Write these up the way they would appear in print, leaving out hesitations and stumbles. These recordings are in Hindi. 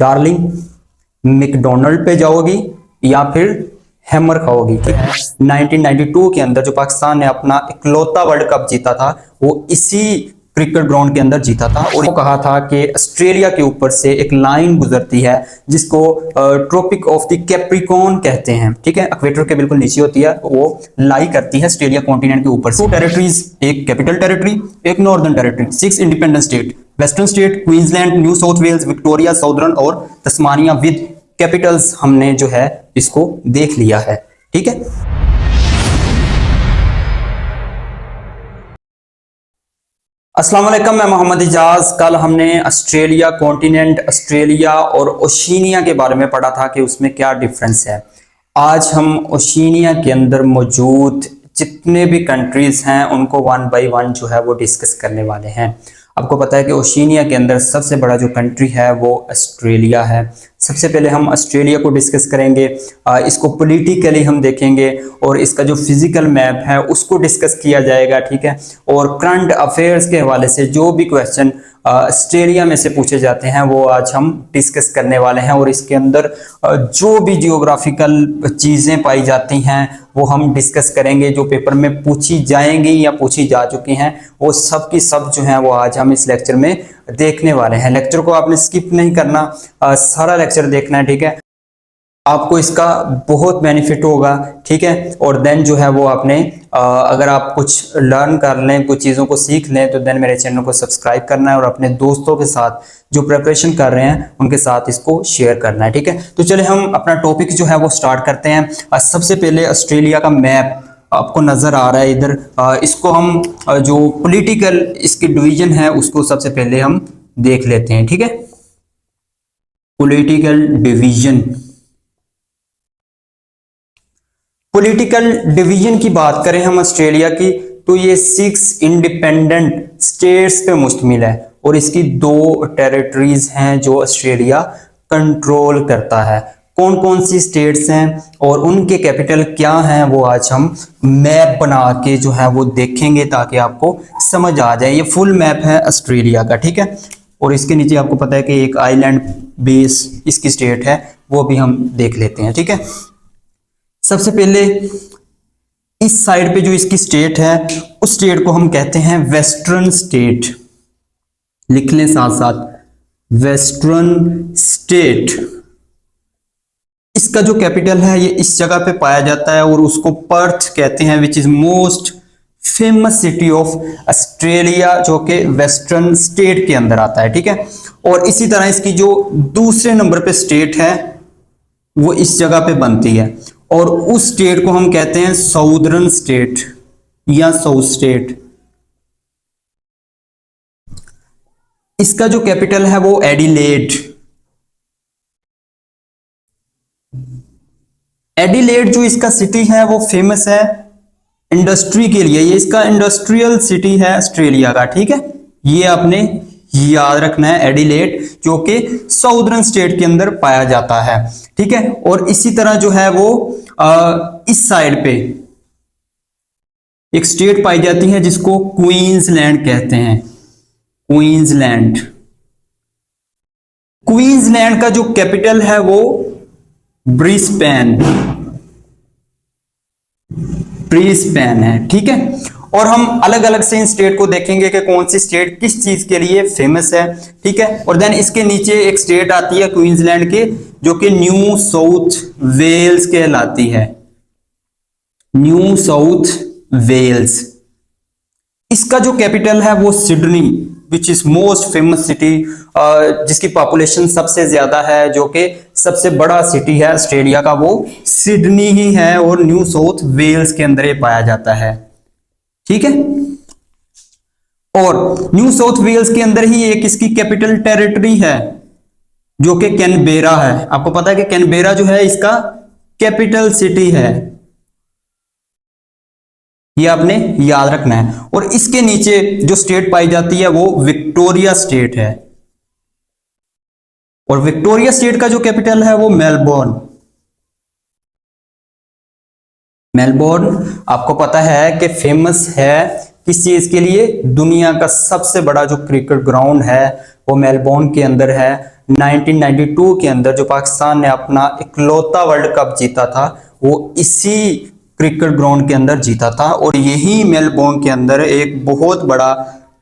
डार्लिंग, मैकडोनल्ड पे जाओगी या फिर हैमर खाओगी। ठीक है, 1992 के अंदर जो पाकिस्तान ने अपना इकलौता वर्ल्ड कप जीता था वो इसी क्रिकेट ग्राउंड के अंदर जीता था। और वो कहा था कि ऑस्ट्रेलिया के ऊपर से एक लाइन गुजरती है जिसको ट्रॉपिक ऑफ द कैप्रिकॉर्न कहते हैं। ठीक है, इक्वेटर के बिल्कुल नीचे होती है, वो लाई करती है ऑस्ट्रेलिया कॉन्टिनेंट के ऊपर से। 2 टेरिटरीज, एक कैपिटल टेरिटरी, एक northern territory, 6 independent state, western state, Queensland, New South Wales, Victoria, southern और तस्मानिया विद कैपिटल्स हमने जो है इसको देख लिया है। ठीक है, अस्सलाम वालेकुम, मैं मोहम्मद इजाज। कल हमने ऑस्ट्रेलिया कॉन्टिनेंट, ऑस्ट्रेलिया और ओशिनिया के बारे में पढ़ा था कि उसमें क्या डिफरेंस है। आज हम ओशिनिया के अंदर मौजूद जितने भी कंट्रीज हैं उनको 1 बाय 1 जो है वो डिस्कस करने वाले हैं। आपको पता है कि ओशिनिया के अंदर सबसे बड़ा जो कंट्री है वो ऑस्ट्रेलिया है। सबसे पहले हम ऑस्ट्रेलिया को डिस्कस करेंगे, इसको पॉलिटिकली हम देखेंगे और इसका जो फिजिकल मैप है उसको डिस्कस किया जाएगा। ठीक है, और करंट अफेयर्स के हवाले से जो भी क्वेश्चन ऑस्ट्रेलिया में से पूछे जाते हैं वो आज हम डिस्कस करने वाले हैं। और इसके अंदर जो भी जियोग्राफिकल चीज़ें पाई जाती हैं वो हम डिस्कस करेंगे, जो पेपर में पूछी जाएंगी या पूछी जा चुकी हैं वो सब की सब जो है वो आज हम इस लेक्चर में देखने वाले हैं। लेक्चर को आपने स्किप नहीं करना, सारा लेक्चर देखना है। ठीक है, आपको इसका बहुत बेनिफिट होगा। ठीक है, और देन जो है वो आपने अगर आप कुछ लर्न कर लें, कुछ चीज़ों को सीख लें तो देन मेरे चैनल को सब्सक्राइब करना है और अपने दोस्तों के साथ जो प्रिपरेशन कर रहे हैं उनके साथ इसको शेयर करना है। ठीक है, तो चलिए हम अपना टॉपिक जो है वो स्टार्ट करते हैं। सबसे पहले ऑस्ट्रेलिया का मैप आपको नज़र आ रहा है इधर, इसको हम जो पॉलिटिकल इसकी डिवीजन है उसको सबसे पहले हम देख लेते हैं। ठीक है, पॉलिटिकल डिवीजन की बात करें हम ऑस्ट्रेलिया की तो ये 6 इंडिपेंडेंट स्टेट्स पे मुश्तमिल है और इसकी 2 टेरिटरीज हैं जो ऑस्ट्रेलिया कंट्रोल करता है। कौन कौन सी स्टेट्स हैं और उनके कैपिटल क्या हैं वो आज हम मैप बना के जो है वो देखेंगे ताकि आपको समझ आ जाए। ये फुल मैप है ऑस्ट्रेलिया का। ठीक है, और इसके नीचे आपको पता है कि एक आइलैंड बेस इसकी स्टेट है, वो भी हम देख लेते हैं। ठीक है, सबसे पहले इस साइड पे जो इसकी स्टेट है उस स्टेट को हम कहते हैं वेस्टर्न स्टेट। लिख लें साथ साथ, वेस्टर्न स्टेट। इसका जो कैपिटल है ये इस जगह पे पाया जाता है और उसको पर्थ कहते हैं, which is most famous city of Australia, जो कि वेस्टर्न स्टेट के अंदर आता है। ठीक है, और इसी तरह इसकी जो दूसरे नंबर पे स्टेट है वो इस जगह पे बनती है और उस स्टेट को हम कहते हैं साउदर्न स्टेट या साउथ स्टेट। इसका जो कैपिटल है वो एडिलेड। एडिलेड जो इसका सिटी है वो फेमस है इंडस्ट्री के लिए, ये इसका इंडस्ट्रियल सिटी है ऑस्ट्रेलिया का। ठीक है, ये आपने याद रखना है, एडिलेड जो कि साउदर्न स्टेट के अंदर पाया जाता है। ठीक है, और इसी तरह जो है वो इस साइड पे एक स्टेट पाई जाती है जिसको क्वींसलैंड कहते हैं। क्वींसलैंड का जो कैपिटल है वो ब्रिस्बेन है। ठीक है, और हम अलग अलग से इन स्टेट को देखेंगे कि कौन सी स्टेट किस चीज के लिए फेमस है। ठीक है, और देन इसके नीचे एक स्टेट आती है क्वींसलैंड के जो कि न्यू साउथ वेल्स कहलाती है। न्यू साउथ वेल्स, इसका जो कैपिटल है वो Sydney, which is most famous city, जिसकी पॉपुलेशन सबसे ज्यादा है, जो कि सबसे बड़ा सिटी है ऑस्ट्रेलिया का, वो सिडनी ही है और न्यू साउथ वेल्स के अंदर ये पाया जाता है। ठीक है, और न्यू साउथ वेल्स के अंदर ही एक इसकी कैपिटल टेरिटरी है जो कि कैनबेरा है। आपको पता है कि कैनबेरा जो है इसका कैपिटल सिटी है, ये आपने याद रखना है। और इसके नीचे जो स्टेट पाई जाती है वो विक्टोरिया स्टेट है और विक्टोरिया स्टेट का जो कैपिटल है वो मेलबोर्न। आपको पता है कि फेमस है किस चीज के लिए? दुनिया का सबसे बड़ा जो क्रिकेट ग्राउंड है वो मेलबोर्न के अंदर है, 1992 के अंदर जो पाकिस्तान ने अपना इकलौता वर्ल्ड कप जीता था वो इसी क्रिकेट ग्राउंड के अंदर जीता था। और यही मेलबोर्न के अंदर एक बहुत बड़ा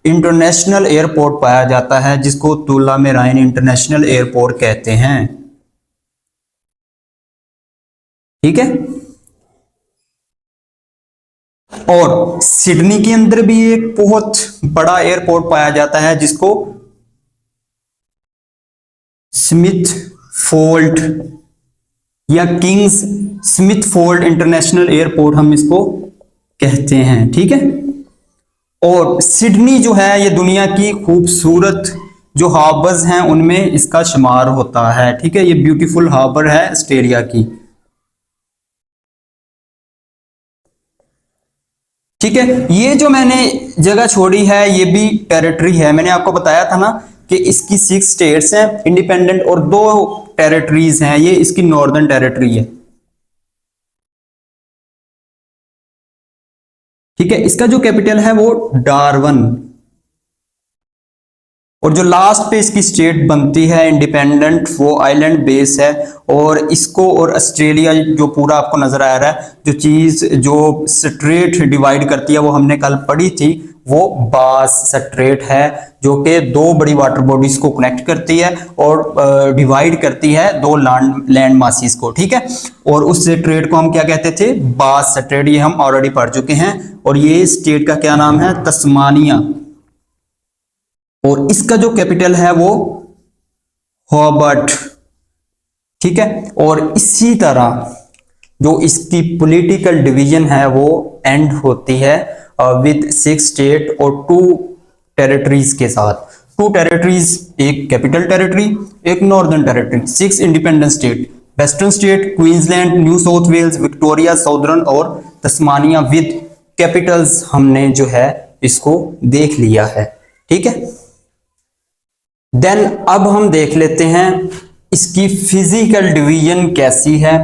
इंटरनेशनल एयरपोर्ट पाया जाता है जिसको तुला मेराइन इंटरनेशनल एयरपोर्ट कहते हैं। ठीक है। और सिडनी के अंदर भी एक बहुत बड़ा एयरपोर्ट पाया जाता है जिसको स्मिथ फोल्ड या Kings Smith fold international airport हम इसको कहते हैं। ठीक है। और सिडनी जो है ये दुनिया की खूबसूरत जो हार्बर्स हैं उनमें इसका शुमार होता है। ठीक है। ये ब्यूटीफुल हार्बर है ऑस्ट्रेलिया की। ठीक है। ये जो मैंने जगह छोड़ी है ये भी टेरिटरी है। मैंने आपको बताया था ना कि इसकी 6 स्टेट्स हैं इंडिपेंडेंट और 2 टेरिटरीज हैं। ये इसकी नॉर्दर्न टेरिटरी है। ठीक है। इसका जो कैपिटल है वो डार्वन। और जो लास्ट पे इसकी स्टेट बनती है इंडिपेंडेंट वो आइलैंड बेस है। और इसको और ऑस्ट्रेलिया जो पूरा आपको नजर आ रहा है जो चीज जो स्ट्रेट डिवाइड करती है वो हमने कल पढ़ी थी वो बास स्ट्रेट है जो कि 2 बड़ी वाटर बॉडीज को कनेक्ट करती है और डिवाइड करती है 2 लैंड मासीज को। ठीक है। और उस स्ट्रेट को हम क्या कहते थे? बास स्ट्रेट। ये हम ऑलरेडी पढ़ चुके हैं। और ये स्टेट का क्या नाम है? तस्मानिया। और इसका जो कैपिटल है वो हॉबर्ट। ठीक है। और इसी तरह जो इसकी पॉलिटिकल डिवीजन है वो एंड होती है विद 6 स्टेट और 2 टेरिटरीज के साथ। 2 टेरिटरीज, एक कैपिटल टेरिटरी, एक northern territory. 6 independent state, western state Queensland, New South Wales, Victoria, southern और तस्मानिया विद कैपिटल्स हमने जो है इसको देख लिया है। ठीक है। देन अब हम देख लेते हैं इसकी फिजिकल डिवीजन कैसी है।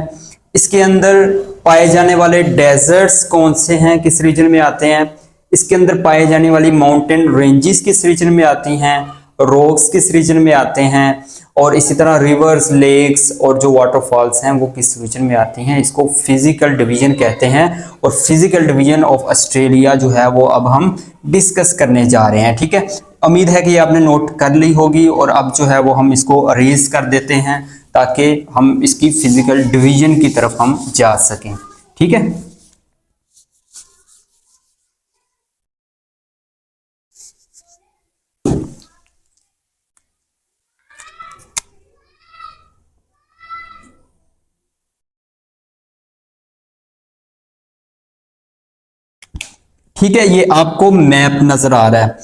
इसके अंदर पाए जाने वाले डेजर्ट्स कौन से हैं, किस रीजन में आते हैं। इसके अंदर पाए जाने वाली माउंटेन रेंजेस किस रीजन में आती हैं, रॉक्स किस रीजन में आते हैं। और इसी तरह रिवर्स, लेक्स और जो वाटरफॉल्स हैं वो किस रीजन में आती हैं। इसको फिजिकल डिवीजन कहते हैं। और फिजिकल डिवीजन ऑफ ऑस्ट्रेलिया जो है वो अब हम डिस्कस करने जा रहे हैं। ठीक है। उम्मीद है कि ये आपने नोट कर ली होगी। और अब जो है वो हम इसको अरेज कर देते हैं ताकि हम इसकी फिजिकल डिवीजन की तरफ हम जा सकें। ठीक है। ठीक है। ये आपको मैप नजर आ रहा है।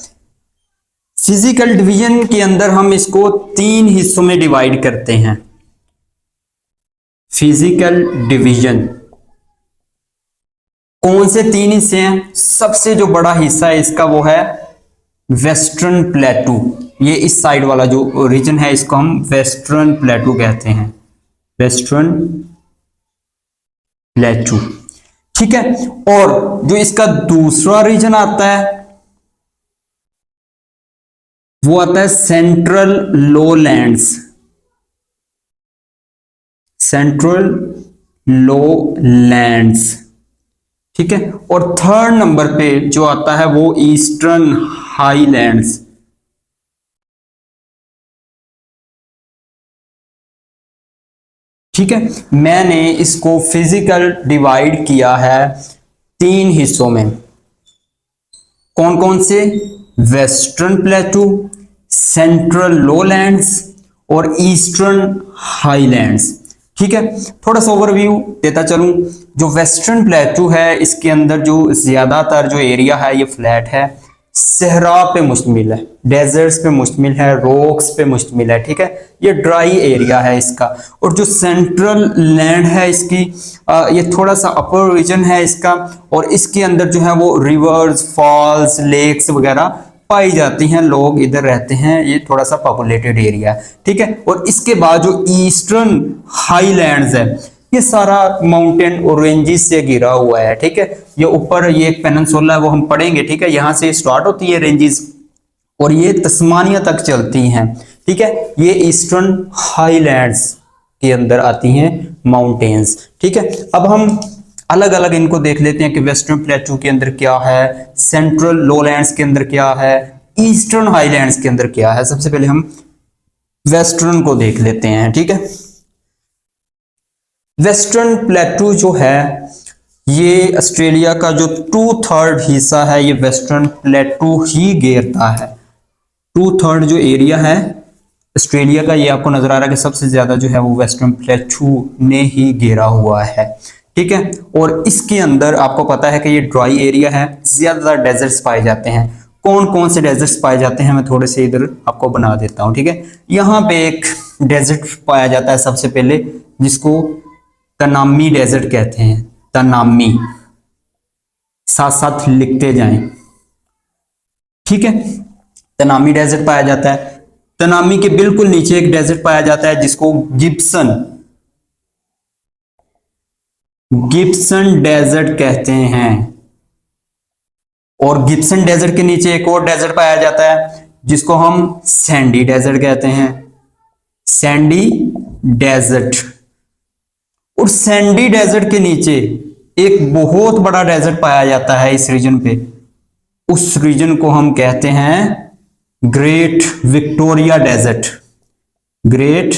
फिजिकल डिवीजन के अंदर हम इसको 3 हिस्सों में डिवाइड करते हैं। फिजिकल डिवीजन कौन से 3 हिस्से हैं? सबसे जो बड़ा हिस्सा है इसका वो है वेस्टर्न प्लेटू। ये इस साइड वाला जो रीजन है इसको हम वेस्टर्न प्लेटू कहते हैं। वेस्टर्न प्लेटू। ठीक है। और जो इसका दूसरा रीजन आता है वो आता है सेंट्रल लोलैंड्स। सेंट्रल लोलैंड्स। ठीक है। और थर्ड नंबर पे जो आता है वो ईस्टर्न हाईलैंड्स। ठीक है। मैंने इसको फिजिकल डिवाइड किया है 3 हिस्सों में। कौन कौन से? वेस्टर्न प्लेटू, सेंट्रल लोलैंड्स और ईस्टर्न हाईलैंड्स। ठीक है। थोड़ा सा ओवरव्यू देता चलूं। जो वेस्टर्न प्लेटू है इसके अंदर जो ज्यादातर जो एरिया है ये फ्लैट है, सहरा पे मुश्तमिल है, डेजर्ट्स पे मुश्तमिल है, रॉक्स पे मुश्तमिल है। ठीक है। ये ड्राई एरिया है इसका। और जो सेंट्रल लैंड है इसकी ये थोड़ा सा अपर रीजन है इसका। और इसके अंदर जो है वो रिवर्स, फॉल्स, लेक्स वगैरह पाई जाती हैं। लोग इधर रहते हैं। ये थोड़ा सा पॉपुलेटेड एरिया है। ठीक है। और इसके बाद जो ईस्टर्न हाईलैंड्स है ये सारा माउंटेन और रेंजेस से घिरा हुआ है। ठीक है। ये ऊपर ये एक पेनिनसुला है वो हम पढ़ेंगे। ठीक है। यहां से स्टार्ट होती है रेंजेस और ये तस्मानिया तक चलती हैं। ठीक है, ये ईस्टर्न हाईलैंड्स के अंदर आती हैं माउंटेन्स। ठीक है, अब हम अलग अलग इनको देख लेते हैं कि वेस्टर्न प्लेटू के अंदर क्या है, सेंट्रल लोलैंड्स के अंदर क्या है, ईस्टर्न हाईलैंड्स के अंदर क्या है। सबसे पहले हम वेस्टर्न को देख लेते हैं। ठीक है, वेस्टर्न प्लेटू जो है ये ऑस्ट्रेलिया का जो 2/3 हिस्सा है ये वेस्टर्न प्लेटू ही घेरता है। 2/3 जो एरिया है ऑस्ट्रेलिया का, ये आपको नजर आ रहा है कि सबसे ज्यादा जो है वो वेस्टर्न प्लेटू ने ही घेरा हुआ है। ठीक है, और इसके अंदर आपको पता है कि ये ड्राई एरिया है, ज्यादा डेजर्ट्स पाए जाते हैं। कौन कौन से डेजर्ट्स पाए जाते हैं मैं थोड़े से इधर आपको बना देता हूं। ठीक है, यहाँ पे एक डेजर्ट पाया जाता है सबसे पहले, जिसको तनामी डेजर्ट कहते हैं। तनामी, साथ साथ लिखते जाएं। ठीक है, तनामी डेजर्ट पाया जाता है। तनामी के बिल्कुल नीचे एक डेजर्ट पाया जाता है जिसको गिब्सन डेजर्ट कहते हैं। और गिब्सन डेजर्ट के नीचे एक और डेजर्ट पाया जाता है जिसको हम सैंडी डेजर्ट कहते हैं। Sandy desert. और सैंडी डेजर्ट के नीचे एक बहुत बड़ा डेजर्ट पाया जाता है इस रीजन पे। उस रीजन को हम कहते हैं Great Victoria Desert. Great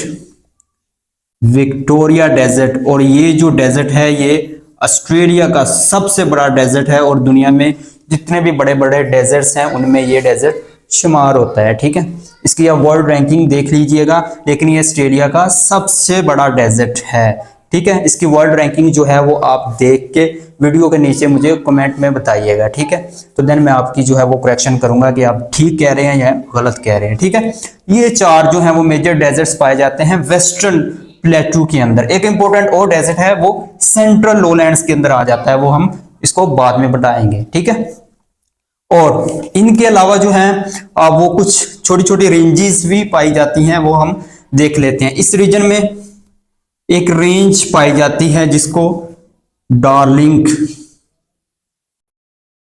Victoria Desert. और ये जो डेजर्ट है ये ऑस्ट्रेलिया का सबसे बड़ा डेजर्ट है, और दुनिया में जितने भी बड़े बड़े डेजर्ट्स हैं उनमें ये डेजर्ट शुमार होता है। ठीक है, इसकी आप वर्ल्ड रैंकिंग देख लीजिएगा, लेकिन ये ऑस्ट्रेलिया का सबसे बड़ा डेजर्ट है। ठीक है, इसकी वर्ल्ड रैंकिंग जो है वो आप देख के वीडियो के नीचे मुझे कमेंट में बताइएगा। ठीक है, तो देन मैं आपकी जो है वो करेक्शन करूंगा कि आप ठीक कह रहे हैं या गलत कह रहे हैं। ठीक है, ये 4 जो है वो मेजर डेजर्ट्स पाए जाते हैं वेस्टर्न प्लेटू के अंदर। एक इंपॉर्टेंट और डेजर्ट है वो सेंट्रल लोलैंड्स के अंदर आ जाता है, वो हम इसको बाद में बताएंगे। ठीक है, और इनके अलावा जो है वो कुछ छोटी छोटी रेंजेस भी पाई जाती हैं, वो हम देख लेते हैं। इस रीजन में एक रेंज पाई जाती है जिसको डार्लिंग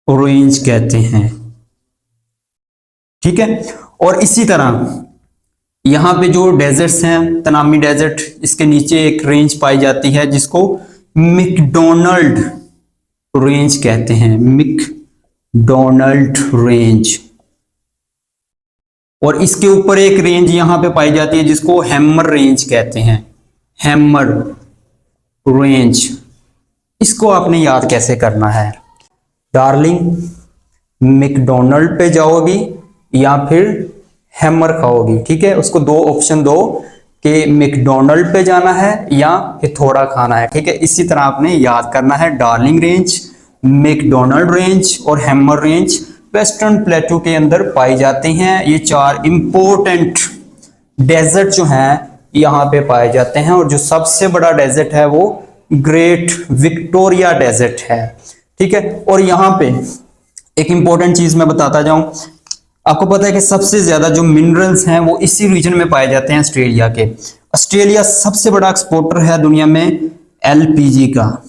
रेंज कहते हैं। ठीक है, और इसी तरह यहां पे जो डेजर्ट्स हैं, तनामी डेजर्ट, इसके नीचे एक रेंज पाई जाती है जिसको मैकडोनाल्ड रेंज कहते हैं। McDonald range. और इसके ऊपर एक रेंज यहां पे पाई जाती है जिसको हैमर रेंज कहते हैं। Hammer range. इसको आपने याद कैसे करना है, डार्लिंग मैकडोनाल्ड पे जाओगी या फिर हैमर खाओगी। ठीक है, उसको 2 ऑप्शन दो कि मैकडोनाल्ड पे जाना है या हिथोड़ा खाना है। ठीक है, इसी तरह आपने याद करना है, डार्लिंग रेंज, मैकडोनाल्ड रेंज और हैमर रेंज वेस्टर्न प्लेटू के अंदर पाई जाती हैं। ये 4 इंपॉर्टेंट डेजर्ट जो हैं यहाँ पे पाए जाते हैं, और जो सबसे बड़ा डेजर्ट है वो ग्रेट विक्टोरिया डेजर्ट है। ठीक है, और यहाँ पे एक इंपॉर्टेंट चीज मैं बताता जाऊं, आपको पता है कि सबसे ज्यादा जो मिनरल्स हैं वो इसी रीजन में पाए जाते हैं ऑस्ट्रेलिया के। ऑस्ट्रेलिया सबसे बड़ा एक्सपोर्टर है दुनिया में एलपीजी का।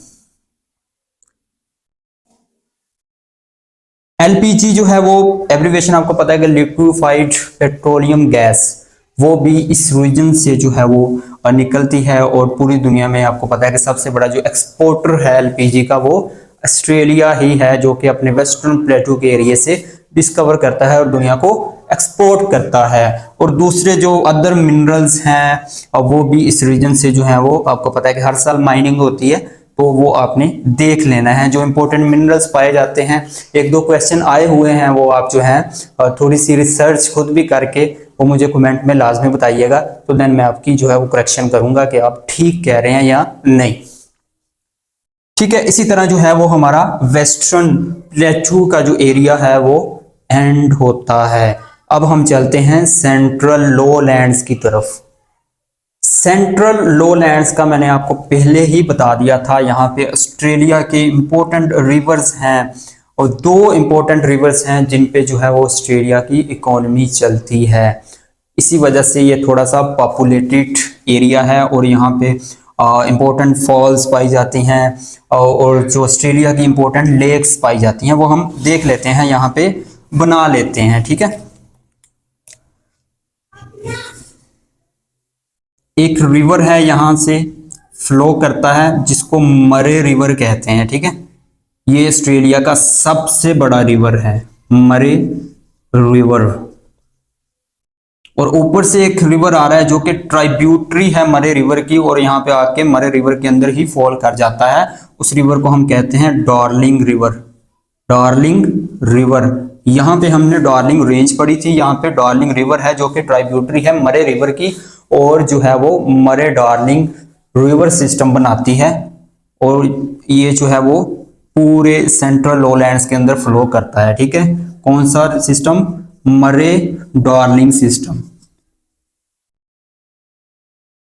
एलपीजी जो है वो एब्रिविएशन आपको पता है कि लिक्विफाइड पेट्रोलियम गैस, वो भी इस रीजन से जो है वो निकलती है। और पूरी दुनिया में आपको पता है कि सबसे बड़ा जो एक्सपोर्टर है एलपीजी का वो ऑस्ट्रेलिया ही है, जो कि अपने वेस्टर्न प्लेटू के एरिया से डिस्कवर करता है और दुनिया को एक्सपोर्ट करता है। और दूसरे जो अदर मिनरल्स हैं वो भी इस रीजन से जो है वो आपको पता है कि हर साल माइनिंग होती है, तो वो आपने देख लेना है। जो इंपॉर्टेंट मिनरल्स पाए जाते हैं, 1-2 क्वेश्चन आए हुए हैं, वो आप जो है थोड़ी सी रिसर्च खुद भी करके वो मुझे कमेंट में लाजमी बताइएगा, तो देन मैं आपकी जो है वो करेक्शन करूंगा कि आप ठीक कह रहे हैं या नहीं। ठीक है, इसी तरह जो है वो हमारा वेस्टर्न प्लेटू का जो एरिया है वो एंड होता है। अब हम चलते हैं सेंट्रल लोलैंड्स की तरफ। सेंट्रल लोलैंड्स का मैंने आपको पहले ही बता दिया था, यहाँ पे ऑस्ट्रेलिया के इंपॉर्टेंट रिवर्स हैं, और 2 इंपॉर्टेंट रिवर्स हैं जिन पे जो है वो ऑस्ट्रेलिया की इकोनॉमी चलती है। इसी वजह से ये थोड़ा सा पॉपुलेटेड एरिया है, और यहाँ पे इंपॉर्टेंट फॉल्स पाई जाती हैं, और जो ऑस्ट्रेलिया की इंपॉर्टेंट लेक्स पाई जाती हैं वो हम देख लेते हैं, यहाँ पे बना लेते हैं। ठीक है, एक रिवर है यहां से फ्लो करता है जिसको मरे रिवर कहते हैं, ठीक है। ये ऑस्ट्रेलिया का सबसे बड़ा रिवर है, मरे रिवर। और ऊपर से एक रिवर आ रहा है जो कि ट्राइब्यूटरी है मरे रिवर की, और यहाँ पे आके मरे रिवर के अंदर ही फॉल कर जाता है। उस रिवर को हम कहते हैं डार्लिंग रिवर। डार्लिंग रिवर, यहाँ पे हमने डार्लिंग रेंज पढ़ी थी, यहाँ पे डार्लिंग रिवर है जो कि ट्राइब्यूटरी है मरे रिवर की, और जो है वो मरे डार्लिंग रिवर सिस्टम बनाती है। और ये जो है वो पूरे सेंट्रल लोलैंड्स के अंदर फ्लो करता है, ठीक है। कौन सा सिस्टम? मरे डार्लिंग सिस्टम,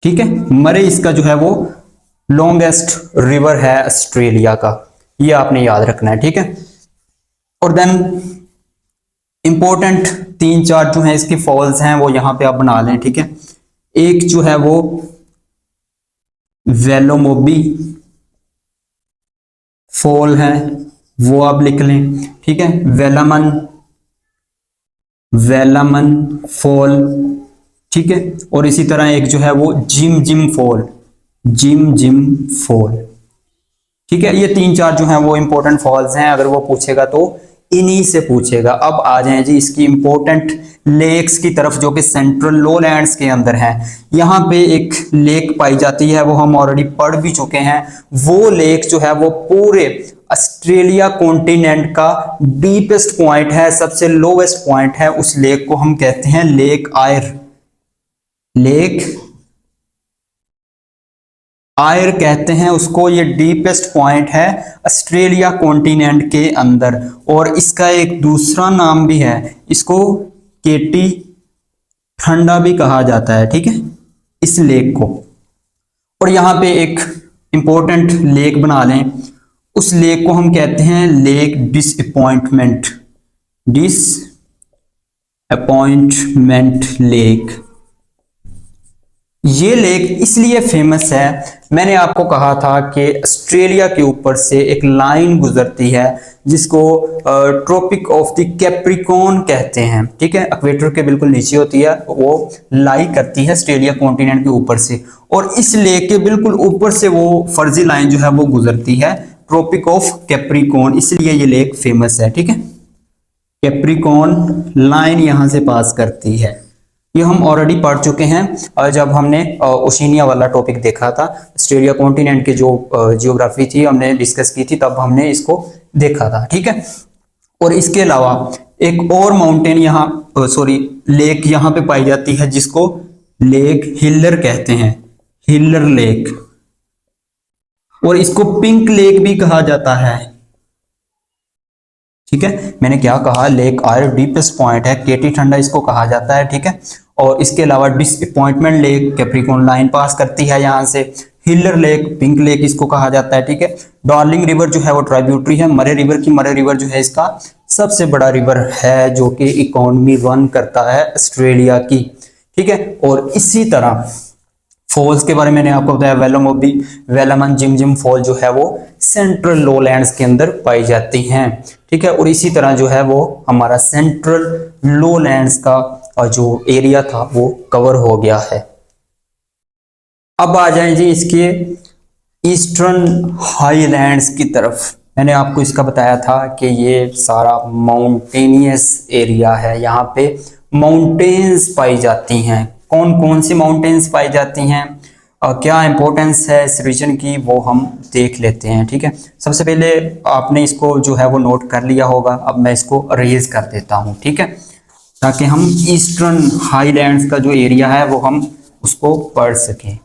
ठीक है। मरे इसका जो है वो लॉन्गेस्ट रिवर है ऑस्ट्रेलिया का, ये आपने याद रखना है, ठीक है। और देन इंपॉर्टेंट 3-4 जो है इसके फॉल्स हैं वो यहां पे आप बना लें, ठीक है। एक जो है वो वेलोमोबी फॉल है, वो आप लिख लें, ठीक है। वेलामन, वेलामन फॉल, ठीक है। और इसी तरह एक जो है वो gym gym fall, gym gym fall, ठीक है। ये 3-4 जो हैं वो इंपॉर्टेंट फॉल्स हैं, अगर वो पूछेगा तो इन्हीं से पूछेगा। अब आ जाएं जी इसकी इंपॉर्टेंट लेक्स की तरफ जो कि सेंट्रल लोलैंड्स के अंदर है। यहाँ पे एक लेक पाई जाती है, वो हम ऑलरेडी पढ़ भी चुके हैं। वो लेक जो है वो पूरे ऑस्ट्रेलिया कॉन्टिनेंट का डीपेस्ट पॉइंट है, सबसे लोवेस्ट पॉइंट है। उस लेक को हम कहते हैं लेक आयर, लेक आयर कहते हैं उसको। ये डीपेस्ट पॉइंट है ऑस्ट्रेलिया कॉन्टिनेंट के अंदर, और इसका एक दूसरा नाम भी है, इसको केटी ठंडा भी कहा जाता है, ठीक है, इस लेक को। और यहां पे एक इंपॉर्टेंट लेक बना लें, उस लेक को हम कहते हैं लेक डिसअपॉइंटमेंट, डिसअपॉइंटमेंट लेक। ये लेक इसलिए फेमस है, मैंने आपको कहा था कि ऑस्ट्रेलिया के ऊपर से एक लाइन गुजरती है जिसको ट्रॉपिक ऑफ द कैप्रिकॉर्न कहते हैं, ठीक है। इक्वेटर के बिल्कुल नीचे होती है, वो लाई करती है ऑस्ट्रेलिया कॉन्टिनेंट के ऊपर से, और इस लेक के बिल्कुल ऊपर से वो फर्जी लाइन जो है वो गुजरती है, ट्रॉपिक ऑफ कैप्रिकॉर्न, इसलिए ये लेक फेमस है, ठीक है। कैप्रिकॉर्न लाइन यहां से पास करती है, ये हम ऑलरेडी पढ़ चुके हैं जब हमने ओशिनिया वाला टॉपिक देखा था। ऑस्ट्रेलिया कॉन्टिनेंट की जो जियोग्राफी थी हमने डिस्कस की थी, तब हमने इसको देखा था, ठीक है। और इसके अलावा एक और माउंटेन यहाँ लेक यहाँ पे पाई जाती है जिसको लेक हिल्लर कहते हैं, हिल्लर लेक, और इसको पिंक लेक भी कहा जाता है, ठीक है। मैंने क्या कहा, लेक आयर डीपेस्ट पॉइंट है, केटी ठंडा इसको कहा जाता है, ठीक है। और इसके अलावा डिसअपॉइंटमेंट लेक कैप्रिकॉर्न लाइन पास करती है यहां से, हिलर लेक, पिंक लेक इसको कहा जाता है, ठीक है। डार्लिंग रिवर जो है वो ट्राइब्यूटरी है मरे रिवर की, मरे रिवर जो है इसका सबसे बड़ा रिवर है जो कि इकोनॉमी रन करता है ऑस्ट्रेलिया की, ठीक है। और इसी तरह फॉल्स के बारे में मैंने आपको बताया, वेलोमोबी, वेलामन, जिम जिम फॉल जो है वो सेंट्रल लोलैंड्स के अंदर पाई जाती हैं, ठीक है। और इसी तरह जो है वो हमारा सेंट्रल लोलैंड्स का जो एरिया था वो कवर हो गया है। अब आ जाएं जी इसके ईस्टर्न हाईलैंड्स की तरफ। मैंने आपको इसका बताया था कि ये सारा माउंटेनियस एरिया है, यहाँ पे माउंटेन्स पाई जाती हैं। कौन कौन सी माउंटेन्स पाई जाती हैं और क्या इंपॉर्टेंस है इस रीजन की, वो हम देख लेते हैं, ठीक है। सबसे पहले आपने इसको जो है वो नोट कर लिया होगा, अब मैं इसको रेज कर देता हूँ, ठीक है, ताकि हम ईस्टर्न हाईलैंड्स का जो एरिया है वो हम उसको पढ़ सकें।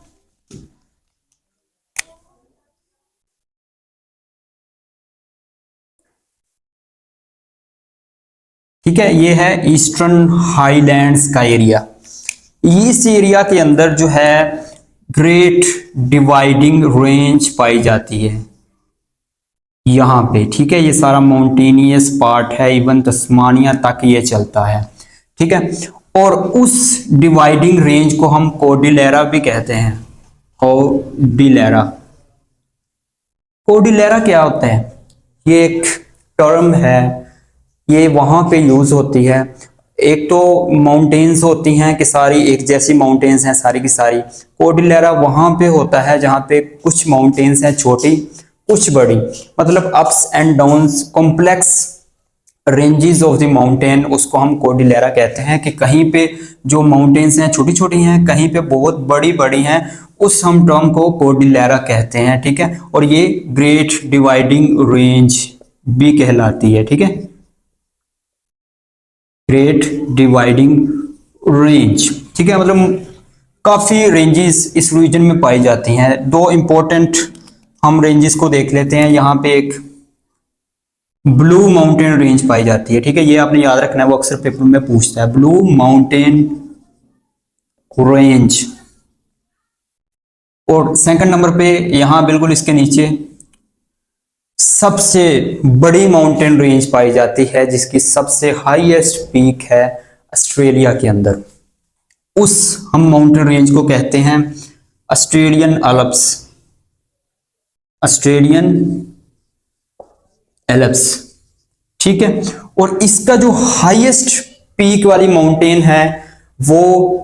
ठीक है, ये है ईस्टर्न हाईलैंड्स का एरिया। इस एरिया के अंदर जो है ग्रेट डिवाइडिंग रेंज पाई जाती है यहाँ पे, ठीक है। ये सारा माउंटेनियस पार्ट है, इवन तस्मानिया तक ये चलता है, ठीक है। और उस डिवाइडिंग रेंज को हम कोर्डिलेरा भी कहते हैं, कोर्डिलेरा। कोर्डिलेरा क्या होता है? ये एक टर्म है, ये वहां पे यूज होती है एक तो माउंटेन्स होती हैं कि सारी एक जैसी माउंटेन्स हैं सारी की सारी। कोर्डिलेरा वहां पे होता है जहां पे कुछ माउंटेन्स हैं छोटी कुछ बड़ी, मतलब ups and downs complex ranges of the mountain, उसको हम कोर्डिलेरा कहते हैं। कि कहीं पे जो माउंटेन्स हैं छोटी छोटी हैं, कहीं पे बहुत बड़ी बड़ी हैं, उस हम टर्म को कोर्डिलेरा कहते हैं। ठीक है, और ये ग्रेट डिवाइडिंग रेंज भी कहलाती है। ठीक है, ग्रेट डिवाइडिंग रेंज। ठीक है, मतलब काफी रेंजेस इस रीजन में पाई जाती हैं। दो इंपॉर्टेंट हम रेंजेस को देख लेते हैं। यहाँ पे एक ब्लू माउंटेन रेंज पाई जाती है। ठीक है, ये आपने याद रखना है, वो अक्सर पेपर में पूछता है, ब्लू माउंटेन रेंज। और सेकंड नंबर पे यहां बिल्कुल इसके नीचे सबसे बड़ी माउंटेन रेंज पाई जाती है, जिसकी सबसे हाईएस्ट पीक है ऑस्ट्रेलिया के अंदर। उस हम माउंटेन रेंज को कहते हैं ऑस्ट्रेलियन एल्प्स। Australian Alps. ठीक है, और इसका जो हाईएस्ट पीक वाली माउंटेन है वो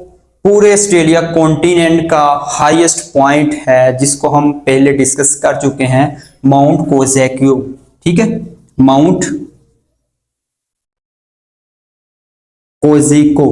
पूरे ऑस्ट्रेलिया कॉन्टिनेंट का हाईएस्ट पॉइंट है, जिसको हम पहले डिस्कस कर चुके हैं, माउंट कोजेक्यू। ठीक है, माउंट कोजेको।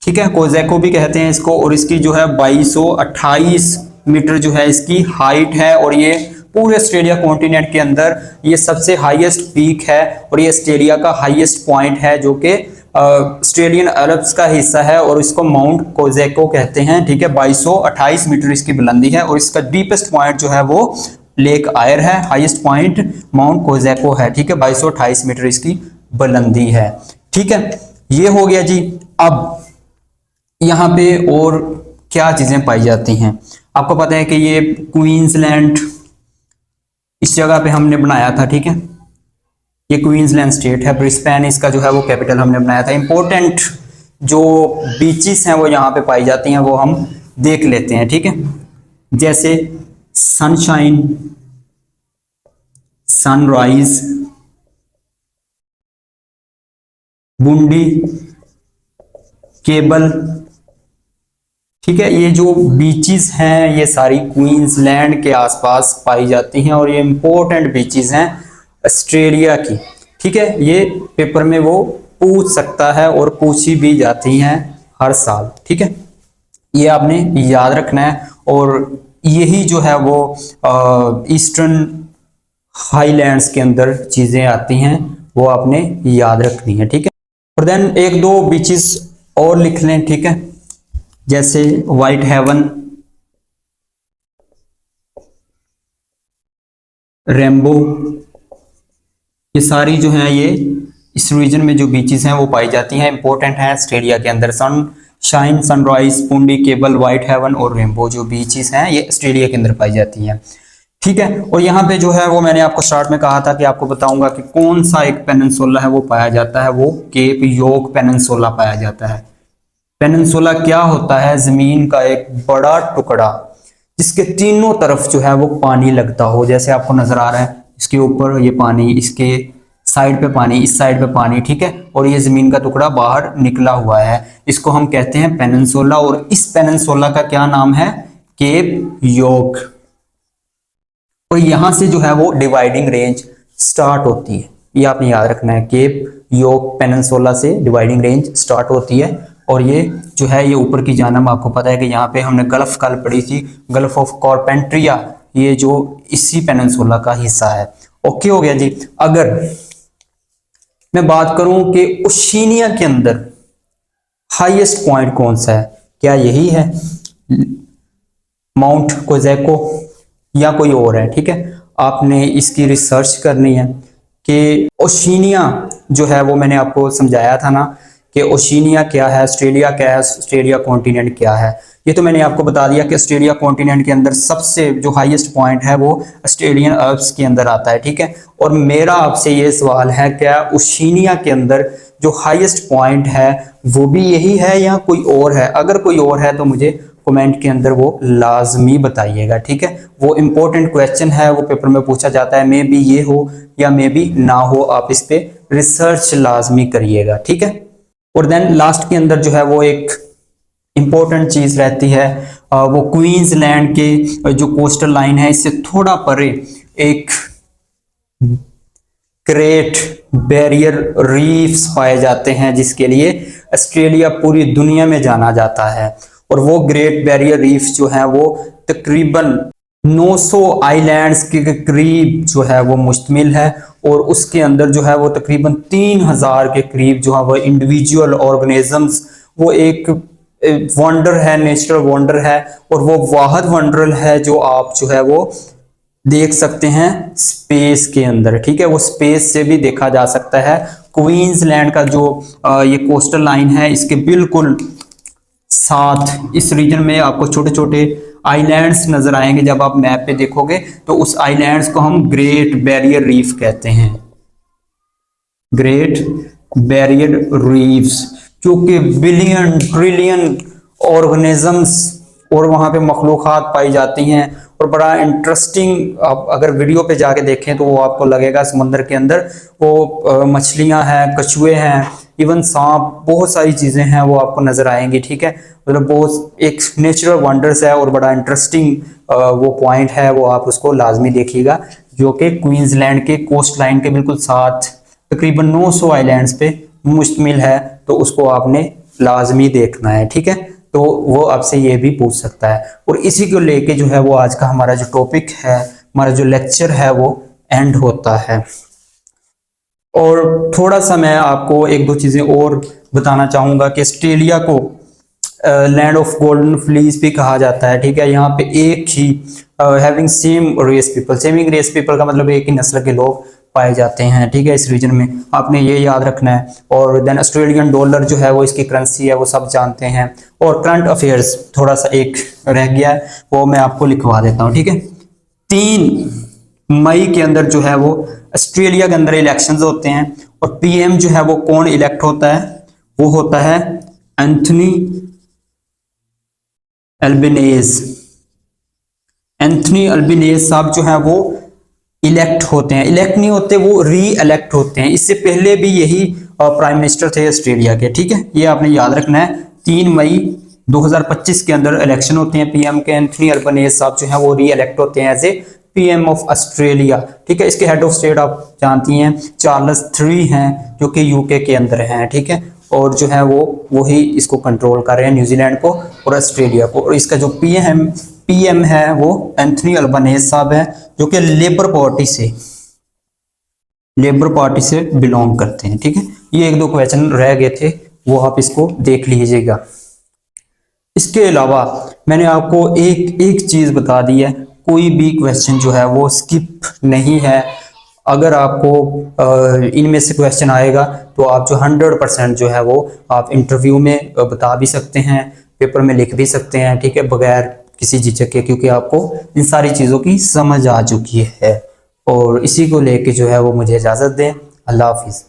ठीक है, कोजेको भी कहते हैं इसको। और इसकी जो है 2228 मीटर जो है इसकी हाइट है, और ये पूरे ऑस्ट्रेलिया कॉन्टिनेंट के अंदर ये सबसे हाईएस्ट पीक है, और ये ऑस्ट्रेलिया का हाईएस्ट पॉइंट है, जो कि ऑस्ट्रेलियन एल्प्स का हिस्सा है, और इसको माउंट कोजेको कहते हैं। ठीक है, 2228 मीटर इसकी बुलंदी है, और इसका डीपेस्ट पॉइंट जो है वो लेक आयर है। हाईएस्ट पॉइंट माउंट कोजेको है। ठीक है, 2228 मीटर इसकी बुलंदी है। ठीक है, ये हो गया जी। अब यहाँ पे और क्या चीजें पाई जाती हैं, आपको पता है कि ये क्वींसलैंड इस जगह पे हमने बनाया था। ठीक है, ये क्वींसलैंड स्टेट है, ब्रिस्बेन इसका जो है वो कैपिटल हमने बनाया था। इंपॉर्टेंट जो बीचेस हैं वो यहाँ पे पाई जाती हैं, वो हम देख लेते हैं। ठीक है, जैसे सनशाइन, सनराइज, बुंडी, केबल। ठीक है, ये जो बीचेस हैं ये सारी क्वींसलैंड के आसपास पाई जाती हैं, और ये इंपॉर्टेंट बीचेस हैं ऑस्ट्रेलिया की। ठीक है, ये पेपर में वो पूछ सकता है और पूछी भी जाती हैं हर साल। ठीक है, ये आपने याद रखना है, और यही जो है वो ईस्टर्न हाईलैंड्स के अंदर चीजें आती हैं, वो आपने याद रखनी है। ठीक है, और देन एक दो बीचेस और लिख लें। ठीक है, जैसे वाइट हेवन, रेम्बो, ये सारी जो है ये इस रीजन में जो बीचेस हैं वो पाई जाती हैं, इंपॉर्टेंट है ऑस्ट्रेलिया के अंदर। सनशाइन, सनराइज, पुंडी, केबल, वाइट हेवन और रेम्बो जो बीचेस हैं ये ऑस्ट्रेलिया के अंदर पाई जाती हैं। ठीक है, और यहाँ पे जो है वो मैंने आपको स्टार्ट में कहा था कि आपको बताऊंगा कि कौन सा एक पेनिनसुला है वो पाया जाता है, वो केप योक पेनिनसुला पाया जाता है। पेनिनसुला क्या होता है, जमीन का एक बड़ा टुकड़ा जिसके तीनों तरफ जो है वो पानी लगता हो, जैसे आपको नजर आ रहा है, इसके ऊपर ये पानी, इसके साइड पे पानी, इस साइड पे पानी। ठीक है, और ये जमीन का टुकड़ा बाहर निकला हुआ है, इसको हम कहते हैं पेनिनसुला। और इस पेनिनसुला का क्या नाम है, केप योक। और यहां से जो है वो डिवाइडिंग रेंज स्टार्ट होती है, ये आपने याद रखना है, केप योक पेनिनसुला से डिवाइडिंग रेंज स्टार्ट होती है। और ये जो है ये ऊपर की जानब, आपको पता है कि यहाँ पे हमने गल्फ कल पढ़ी थी, गल्फ ऑफ कारपेंट्रिया, ये जो इसी पेनिनसुला का हिस्सा है। ओके हो गया जी। अगर मैं बात करूं कि ओशिनिया के अंदर हाईएस्ट पॉइंट कौन सा है, क्या यही है माउंट कोजेको या कोई और है? ठीक है, आपने इसकी रिसर्च करनी है कि ओशिनिया जो है वो मैंने आपको समझाया था ना कि ओशिनिया क्या है, ऑस्ट्रेलिया क्या है, ऑस्ट्रेलिया कॉन्टिनेंट क्या है। ये तो मैंने आपको बता दिया कि ऑस्ट्रेलिया कॉन्टिनेंट के अंदर सबसे जो हाईएस्ट पॉइंट है वो ऑस्ट्रेलियन एल्प्स के अंदर आता है। ठीक है, और मेरा आपसे ये सवाल है, क्या ओशिनिया के अंदर जो हाईएस्ट पॉइंट है वो भी यही है या कोई और है? अगर कोई और है तो मुझे कमेंट के अंदर वो लाजमी बताइएगा। ठीक है, वो इंपॉर्टेंट क्वेश्चन है, वो पेपर में पूछा जाता है, मे बी ये हो या मे बी ना हो, आप इस पे रिसर्च लाजमी करिएगा। ठीक है। और देन लास्ट के अंदर जो है वो एक इंपॉर्टेंट चीज रहती है, वो क्वींसलैंड के जो कोस्टल लाइन है इससे थोड़ा परे एक ग्रेट बैरियर रीफ्स पाए जाते हैं, जिसके लिए ऑस्ट्रेलिया पूरी दुनिया में जाना जाता है। और वो ग्रेट बैरियर रीफ्स जो है वो तकरीबन 900 आइलैंड्स के करीब जो है वो मुश्तमिल है, और उसके अंदर जो है वो तकरीबन 3000 के करीब जो है वो इंडिविजुअल ऑर्गेनिजम्स, वो एक वंडर है, नेचुरल वंडर है, और वो वाहिद वंडर है जो आप जो है वो देख सकते हैं स्पेस के अंदर। ठीक है, वो स्पेस से भी देखा जा सकता है। क्वींसलैंड का जो ये कोस्टल लाइन है, इसके बिल्कुल साथ इस रीजन में आपको छोटे छोटे आइलैंड्स नजर आएंगे। जब आप मैप पे देखोगे तो उस आइलैंड्स को हम ग्रेट बैरियर रीफ कहते हैं, ग्रेट बैरियर रीफ्स, जो कि बिलियन ट्रिलियन ऑर्गेनिजम्स और वहां पे मखलूकात पाई जाती हैं। और बड़ा इंटरेस्टिंग, आप अगर वीडियो पे जाके देखें तो वो आपको लगेगा समंदर के अंदर वो मछलियां हैं, कछुए हैं, इवन सांप, बहुत सारी चीजें हैं वो आपको नजर आएंगी। ठीक है, मतलब बहुत एक नेचुरल वंडर्स है और बड़ा इंटरेस्टिंग वो पॉइंट है, वो आप उसको लाजमी देखिएगा, जो कि क्वींसलैंड के कोस्ट लाइन के बिल्कुल साथ तकरीबन 900 आइलैंड्स पे मुश्तमिल है, तो उसको आपने लाजमी देखना है। ठीक है, तो वो आपसे ये भी पूछ सकता है। और इसी को लेके जो है वो आज का हमारा जो टॉपिक है, हमारा जो लेक्चर है वो एंड होता है। और थोड़ा सा मैं आपको एक दो चीजें और बताना चाहूंगा कि ऑस्ट्रेलिया को लैंड ऑफ गोल्डन फ्लीस भी कहा जाता है। ठीक है, यहाँ पे एक ही having same race people, seeming race people का मतलब एक ही नस्ल के लोग पाए जाते हैं। ठीक है, इस रीजन में आपने ये याद रखना है। और देन ऑस्ट्रेलियन डॉलर जो है वो इसकी करेंसी है, वो सब जानते हैं। और करंट अफेयर्स थोड़ा सा एक रह गया है, वो मैं आपको लिखवा देता हूँ। ठीक है, 3 मई के अंदर जो है वो ऑस्ट्रेलिया के अंदर इलेक्शंस होते हैं, और पीएम जो है वो कौन इलेक्ट होता है, वो होता है एंथनी अल्बेनीज़। एंथनी अल्बेनीज़ साहब जो है वो इलेक्ट होते हैं, इलेक्ट नहीं होते, वो री इलेक्ट होते हैं। इससे पहले भी यही प्राइम मिनिस्टर थे ऑस्ट्रेलिया के। ठीक है, ये आपने याद रखना है। 3 मई 2025 के अंदर इलेक्शन होते हैं पीएम के। एंथनी अल्बेनीज़ साहब जो है वो री इलेक्ट होते हैं as a PM of Australia. ठीक है, इसके हेड ऑफ स्टेट आप जानती हैं चार्ल्स 3 हैं, जो कि यूके के अंदर हैं। ठीक है, और जो है वो वही इसको कंट्रोल कर रहे हैं, न्यूजीलैंड को और ऑस्ट्रेलिया को। और इसका जो पीएम है वो एंथनी अल्बेनीज़ साहब है, जो कि लेबर पार्टी से बिलोंग करते हैं। ठीक है, ये एक दो क्वेश्चन रह गए थे, वो आप इसको देख लीजिएगा। इसके अलावा मैंने आपको एक चीज बता दी है, कोई भी क्वेश्चन जो है वो स्किप नहीं है। अगर आपको इनमें से क्वेश्चन आएगा तो आप जो 100% जो है वो आप इंटरव्यू में बता भी सकते हैं, पेपर में लिख भी सकते हैं। ठीक है, बगैर किसी झिझक के, क्योंकि आपको इन सारी चीज़ों की समझ आ चुकी है। और इसी को लेके जो है वो मुझे इजाज़त दें। अल्लाह हाफिज़।